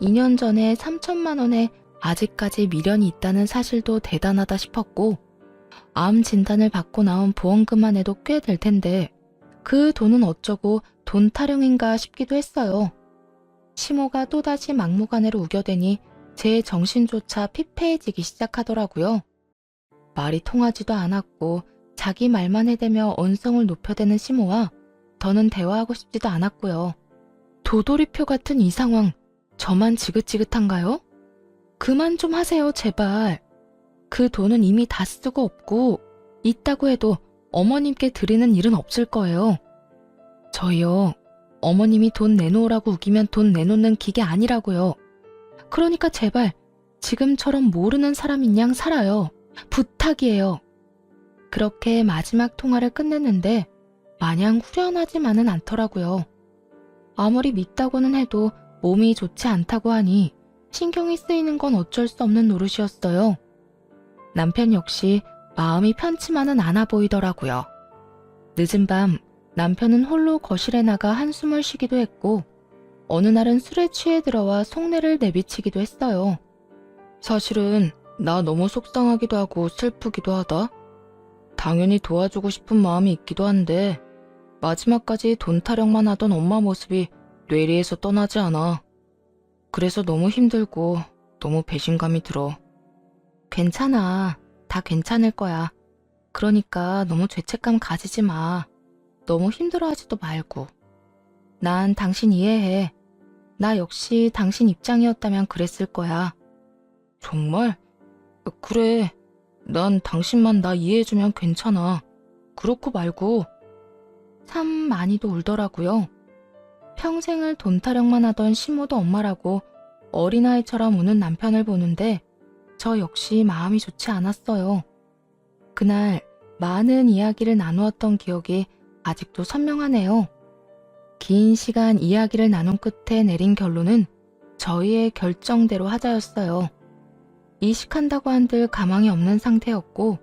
2년 전에 3천만 원에 아직까지 미련이 있다는 사실도 대단하다 싶었고, 암 진단을 받고 나온 보험금만 해도 꽤 될 텐데 그 돈은 어쩌고 돈 타령인가 싶기도 했어요. 시모가 또다시 막무가내로 우겨대니 제 정신조차 피폐해지기 시작하더라고요. 말이 통하지도 않았고 자기 말만 해대며 언성을 높여대는 시모와 더는 대화하고 싶지도 않았고요. 도돌이표 같은 이 상황, 저만 지긋지긋한가요? 그만 좀 하세요, 제발. 그 돈은 이미 다 쓰고 없고 있다고 해도 어머님께 드리는 일은 없을 거예요. 저희요, 어머님이 돈 내놓으라고 우기면 돈 내놓는 기계 아니라고요. 그러니까 제발 지금처럼 모르는 사람인 양 살아요. 부탁이에요. 그렇게 마지막 통화를 끝냈는데 마냥 후련하지만은 않더라고요. 아무리 믿다고는 해도 몸이 좋지 않다고 하니 신경이 쓰이는 건 어쩔 수 없는 노릇이었어요. 남편 역시 마음이 편치만은 않아 보이더라고요. 늦은 밤 남편은 홀로 거실에 나가 한숨을 쉬기도 했고 어느 날은 술에 취해 들어와 속내를 내비치기도 했어요. 사실은 나 너무 속상하기도 하고 슬프기도 하다. 당연히 도와주고 싶은 마음이 있기도 한데 마지막까지 돈 타령만 하던 엄마 모습이 뇌리에서 떠나지 않아. 그래서 너무 힘들고 너무 배신감이 들어. 괜찮아. 다 괜찮을 거야. 그러니까 너무 죄책감 가지지 마. 너무 힘들어하지도 말고. 난 당신 이해해. 나 역시 당신 입장이었다면 그랬을 거야. 정말? 그래. 난 당신만 나 이해해주면 괜찮아. 그렇고 말고. 참 많이도 울더라고요. 평생을 돈 타령만 하던 시모도 엄마라고 어린아이처럼 우는 남편을 보는데 저 역시 마음이 좋지 않았어요. 그날 많은 이야기를 나누었던 기억이 아직도 선명하네요. 긴 시간 이야기를 나눈 끝에 내린 결론은 저희의 결정대로 하자였어요. 이식한다고 한들 가망이 없는 상태였고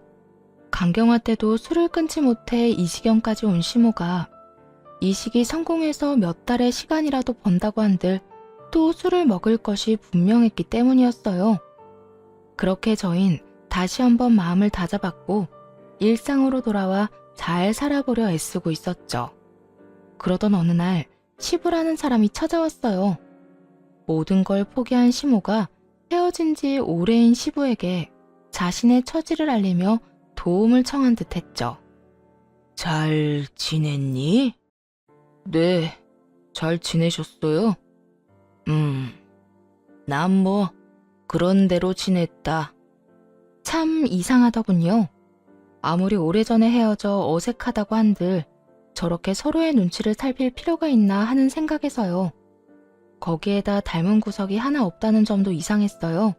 강경화 때도 술을 끊지 못해 이 지경까지 온 시모가 이식이 성공해서 몇 달의 시간이라도 번다고 한들 또 술을 먹을 것이 분명했기 때문이었어요. 그렇게 저흰 다시 한번 마음을 다잡았고 일상으로 돌아와 잘 살아보려 애쓰고 있었죠. 그러던 어느 날 시부라는 사람이 찾아왔어요. 모든 걸 포기한 시모가 헤어진 지 오래인 시부에게 자신의 처지를 알리며 도움을 청한 듯 했죠. 잘 지냈니? 네, 잘 지내셨어요? 난 뭐 그런 대로 지냈다. 참 이상하더군요. 아무리 오래전에 헤어져 어색하다고 한들 저렇게 서로의 눈치를 살필 필요가 있나 하는 생각에서요. 거기에다 닮은 구석이 하나 없다는 점도 이상했어요.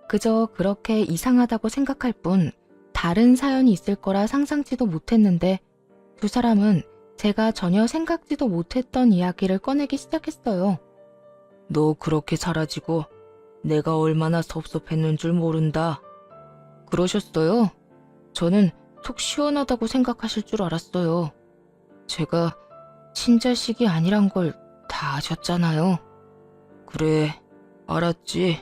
그저 그렇게 이상하다고 생각할 뿐 다른 사연이 있을 거라 상상치도 못했는데 두 사람은 제가 전혀 생각지도 못했던 이야기를 꺼내기 시작했어요. 너 그렇게 사라지고 내가 얼마나 섭섭했는 줄 모른다. 그러셨어요? 저는 속 시원하다고 생각하실 줄 알았어요. 제가 친자식이 아니란 걸 다 아셨잖아요. 그래, 알았지.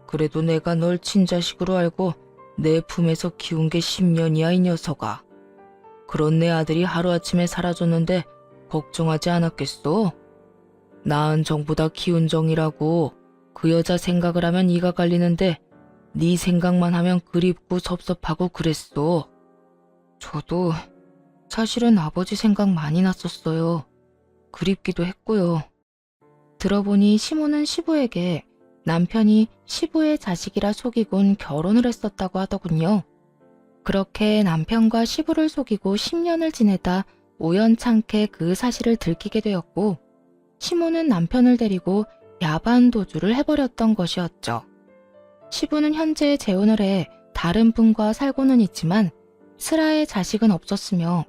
그래도 내가 널 친자식으로 알고 내 품에서 키운 게 10년이야, 이 녀석아. 그런 내 아들이 하루아침에 사라졌는데 걱정하지 않았겠어? 낳은 정보다 키운 정이라고. 그 여자 생각을 하면 이가 갈리는데 네 생각만 하면 그립고 섭섭하고 그랬어. 저도 사실은 아버지 생각 많이 났었어요. 그립기도 했고요. 들어보니 시모는 시부에게 남편이 시부의 자식이라 속이곤 결혼을 했었다고 하더군요. 그렇게 남편과 시부를 속이고 10년을 지내다 우연찮게 그 사실을 들키게 되었고, 시모는 남편을 데리고 야반 도주를 해버렸던 것이었죠. 시부는 현재 재혼을 해 다른 분과 살고는 있지만 슬아의 자식은 없었으며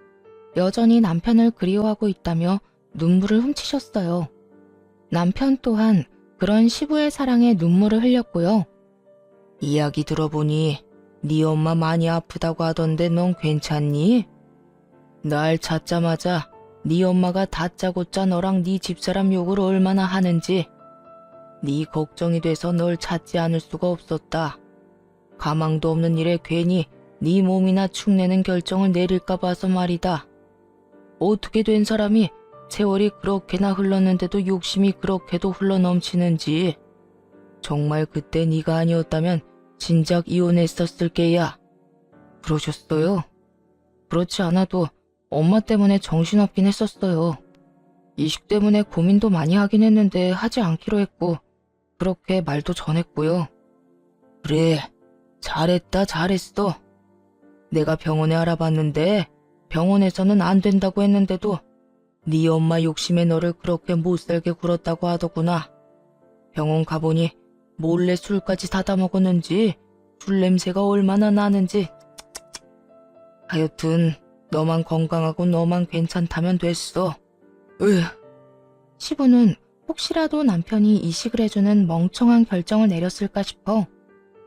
여전히 남편을 그리워하고 있다며 눈물을 훔치셨어요. 남편 또한 그런 시부의 사랑에 눈물을 흘렸고요. 이야기 들어보니 네 엄마 많이 아프다고 하던데 넌 괜찮니? 날 찾자마자 네 엄마가 다짜고짜 너랑 네 집사람 욕을 얼마나 하는지 네 걱정이 돼서 널 찾지 않을 수가 없었다. 가망도 없는 일에 괜히 네 몸이나 축내는 결정을 내릴까 봐서 말이다. 어떻게 된 사람이 세월이 그렇게나 흘렀는데도 욕심이 그렇게도 흘러넘치는지. 정말 그때 네가 아니었다면 진작 이혼했었을 게야. 그러셨어요? 그렇지 않아도 엄마 때문에 정신없긴 했었어요. 이식 때문에 고민도 많이 하긴 했는데 하지 않기로 했고 그렇게 말도 전했고요. 그래, 잘했다 잘했어. 내가 병원에 알아봤는데 병원에서는 안 된다고 했는데도 네 엄마 욕심에 너를 그렇게 못살게 굴었다고 하더구나. 병원 가보니 몰래 술까지 사다 먹었는지 술 냄새가 얼마나 나는지. 하여튼 너만 건강하고 너만 괜찮다면 됐어. 시부는 혹시라도 남편이 이식을 해주는 멍청한 결정을 내렸을까 싶어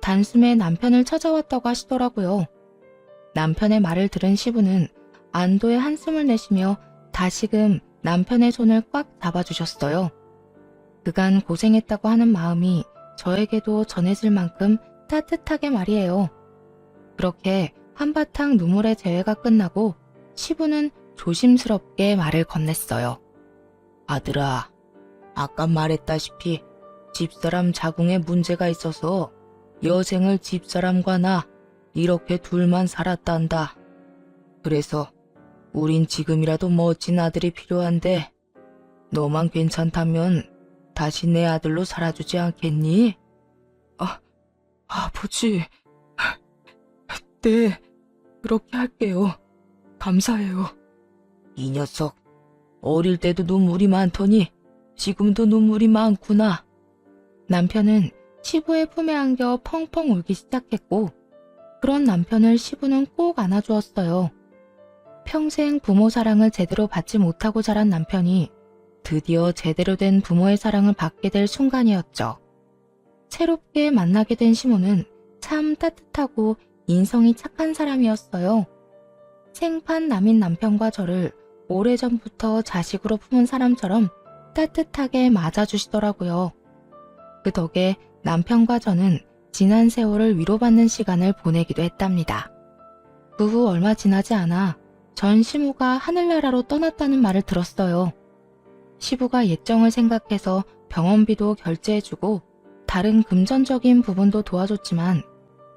단숨에 남편을 찾아왔다고 하시더라고요. 남편의 말을 들은 시부는 안도의 한숨을 내쉬며 다시금 남편의 손을 꽉 잡아주셨어요. 그간 고생했다고 하는 마음이 저에게도 전해질 만큼 따뜻하게 말이에요. 그렇게 한바탕 눈물의 재회가 끝나고 시부는 조심스럽게 말을 건넸어요. 아들아, 아까 말했다시피 집사람 자궁에 문제가 있어서 여생을 집사람과 나 이렇게 둘만 살았단다. 그래서 우린 지금이라도 멋진 아들이 필요한데 너만 괜찮다면 다시 내 아들로 살아주지 않겠니? 아버지, 네, 그렇게 할게요. 감사해요. 이 녀석, 어릴 때도 눈물이 많더니 지금도 눈물이 많구나. 남편은 시부의 품에 안겨 펑펑 울기 시작했고, 그런 남편을 시부는 꼭 안아주었어요. 평생 부모 사랑을 제대로 받지 못하고 자란 남편이 드디어 제대로 된 부모의 사랑을 받게 될 순간이었죠. 새롭게 만나게 된 시모는 참 따뜻하고 인성이 착한 사람이었어요. 생판남인 남편과 저를 오래전부터 자식으로 품은 사람처럼 따뜻하게 맞아주시더라고요. 그 덕에 남편과 저는 지난 세월을 위로받는 시간을 보내기도 했답니다. 그 후 얼마 지나지 않아 전 시부가 하늘나라로 떠났다는 말을 들었어요. 시부가 예정을 생각해서 병원비도 결제해주고 다른 금전적인 부분도 도와줬지만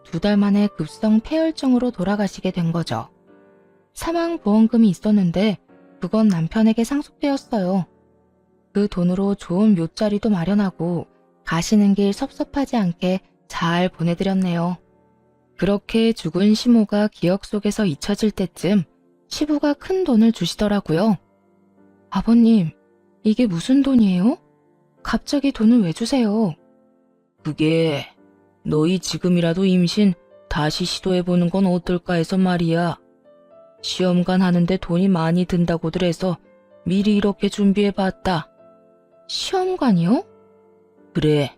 2달 만에 급성 폐혈증으로 돌아가시게 된 거죠. 사망보험금이 있었는데 그건 남편에게 상속되었어요. 그 돈으로 좋은 묘자리도 마련하고 가시는 길 섭섭하지 않게 잘 보내드렸네요. 그렇게 죽은 시모가 기억 속에서 잊혀질 때쯤 시부가 큰 돈을 주시더라고요. 아버님, 이게 무슨 돈이에요? 갑자기 돈을 왜 주세요? 그게 너희 지금이라도 임신 다시 시도해보는 건 어떨까 해서 말이야. 시험관 하는데 돈이 많이 든다고들 해서 미리 이렇게 준비해봤다. 시험관이요? 그래,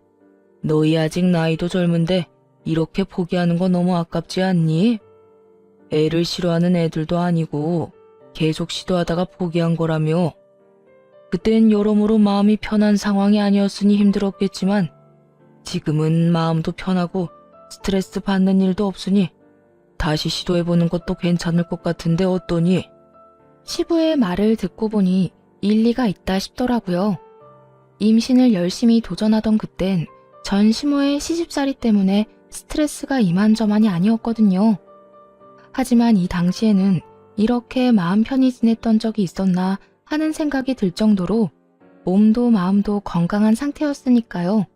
너희 아직 나이도 젊은데 이렇게 포기하는 거 너무 아깝지 않니? 애를 싫어하는 애들도 아니고 계속 시도하다가 포기한 거라며. 그땐 여러모로 마음이 편한 상황이 아니었으니 힘들었겠지만 지금은 마음도 편하고 스트레스 받는 일도 없으니 다시 시도해보는 것도 괜찮을 것 같은데 어떠니? 시부의 말을 듣고 보니 일리가 있다 싶더라고요. 임신을 열심히 도전하던 그땐 전시모의 시집살이 때문에 스트레스가 이만저만이 아니었거든요. 하지만 이 당시에는 이렇게 마음 편히 지냈던 적이 있었나 하는 생각이 들 정도로 몸도 마음도 건강한 상태였으니까요.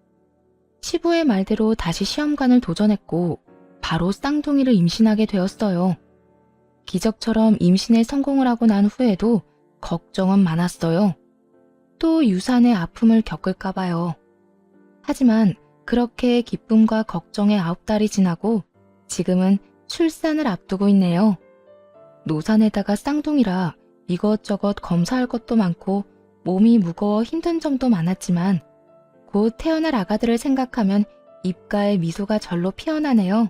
시부의 말대로 다시 시험관을 도전했고 바로 쌍둥이를 임신하게 되었어요. 기적처럼 임신에 성공을 하고 난 후에도 걱정은 많았어요. 또 유산의 아픔을 겪을까 봐요. 하지만 그렇게 기쁨과 걱정의 9달이 지나고 지금은 출산을 앞두고 있네요. 노산에다가 쌍둥이라 이것저것 검사할 것도 많고 몸이 무거워 힘든 점도 많았지만 곧 태어날 아가들을 생각하면 입가에 미소가 절로 피어나네요.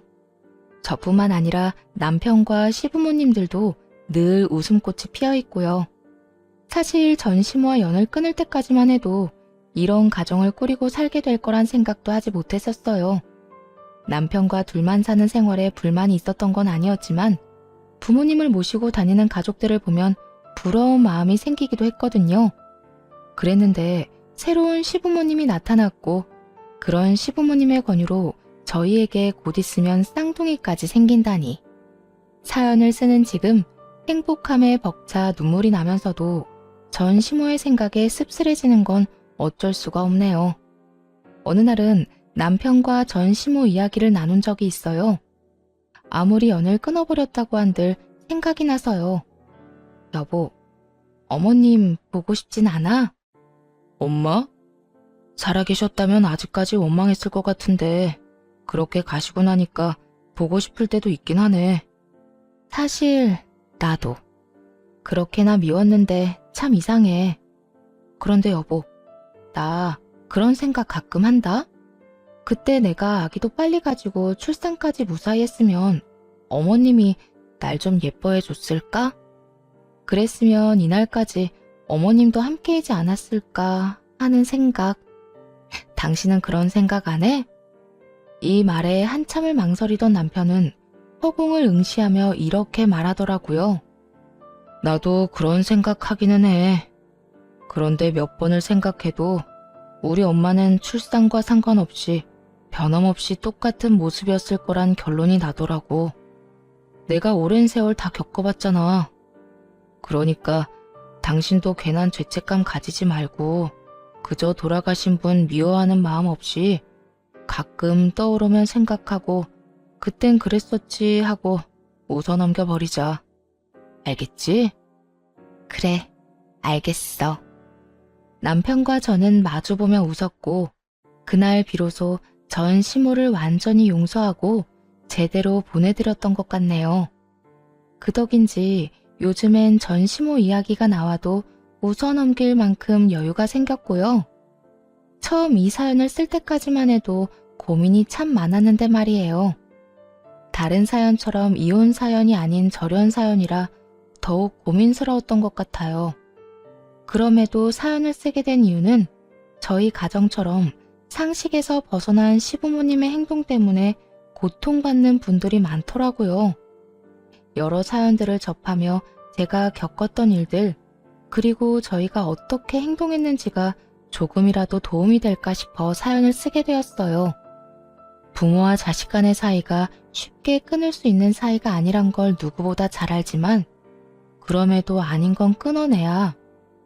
저뿐만 아니라 남편과 시부모님들도 늘 웃음꽃이 피어 있고요. 사실 전시모와 연을 끊을 때까지만 해도 이런 가정을 꾸리고 살게 될 거란 생각도 하지 못했었어요. 남편과 둘만 사는 생활에 불만이 있었던 건 아니었지만 부모님을 모시고 다니는 가족들을 보면 부러운 마음이 생기기도 했거든요. 그랬는데 새로운 시부모님이 나타났고 그런 시부모님의 권유로 저희에게 곧 있으면 쌍둥이까지 생긴다니. 사연을 쓰는 지금 행복함에 벅차 눈물이 나면서도 전 시모의 생각에 씁쓸해지는 건 어쩔 수가 없네요. 어느 날은 남편과 전 시모 이야기를 나눈 적이 있어요. 아무리 연을 끊어버렸다고 한들 생각이 나서요. 여보, 어머님 보고 싶진 않아? 엄마? 살아계셨다면 아직까지 원망했을 것 같은데 그렇게 가시고 나니까 보고 싶을 때도 있긴 하네. 사실 나도 그렇게나 미웠는데 참 이상해. 그런데 여보, 나 그런 생각 가끔 한다. 그때 내가 아기도 빨리 가지고 출산까지 무사히 했으면 어머님이 날 좀 예뻐해 줬을까? 그랬으면 이날까지 어머님도 함께이지 않았을까 하는 생각. 당신은 그런 생각 안 해? 이 말에 한참을 망설이던 남편은 허공을 응시하며 이렇게 말하더라고요. 나도 그런 생각하기는 해. 그런데 몇 번을 생각해도 우리 엄마는 출산과 상관없이 변함없이 똑같은 모습이었을 거란 결론이 나더라고. 내가 오랜 세월 다 겪어봤잖아. 그러니까 당신도 괜한 죄책감 가지지 말고 그저 돌아가신 분 미워하는 마음 없이 가끔 떠오르면 생각하고 그땐 그랬었지 하고 웃어 넘겨버리자. 알겠지? 그래, 알겠어. 남편과 저는 마주보며 웃었고 그날 비로소 전 시모를 완전히 용서하고 제대로 보내드렸던 것 같네요. 그 덕인지 요즘엔 전 시모 이야기가 나와도 웃어 넘길 만큼 여유가 생겼고요. 처음 이 사연을 쓸 때까지만 해도 고민이 참 많았는데 말이에요. 다른 사연처럼 이혼 사연이 아닌 절연 사연이라 더욱 고민스러웠던 것 같아요. 그럼에도 사연을 쓰게 된 이유는 저희 가정처럼 상식에서 벗어난 시부모님의 행동 때문에 고통받는 분들이 많더라고요. 여러 사연들을 접하며 제가 겪었던 일들, 그리고 저희가 어떻게 행동했는지가 조금이라도 도움이 될까 싶어 사연을 쓰게 되었어요. 부모와 자식 간의 사이가 쉽게 끊을 수 있는 사이가 아니란 걸 누구보다 잘 알지만 그럼에도 아닌 건 끊어내야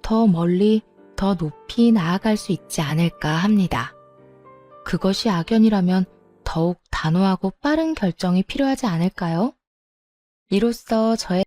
더 멀리, 더 높이 나아갈 수 있지 않을까 합니다. 그것이 악연이라면 더욱 단호하고 빠른 결정이 필요하지 않을까요? 이로써 저의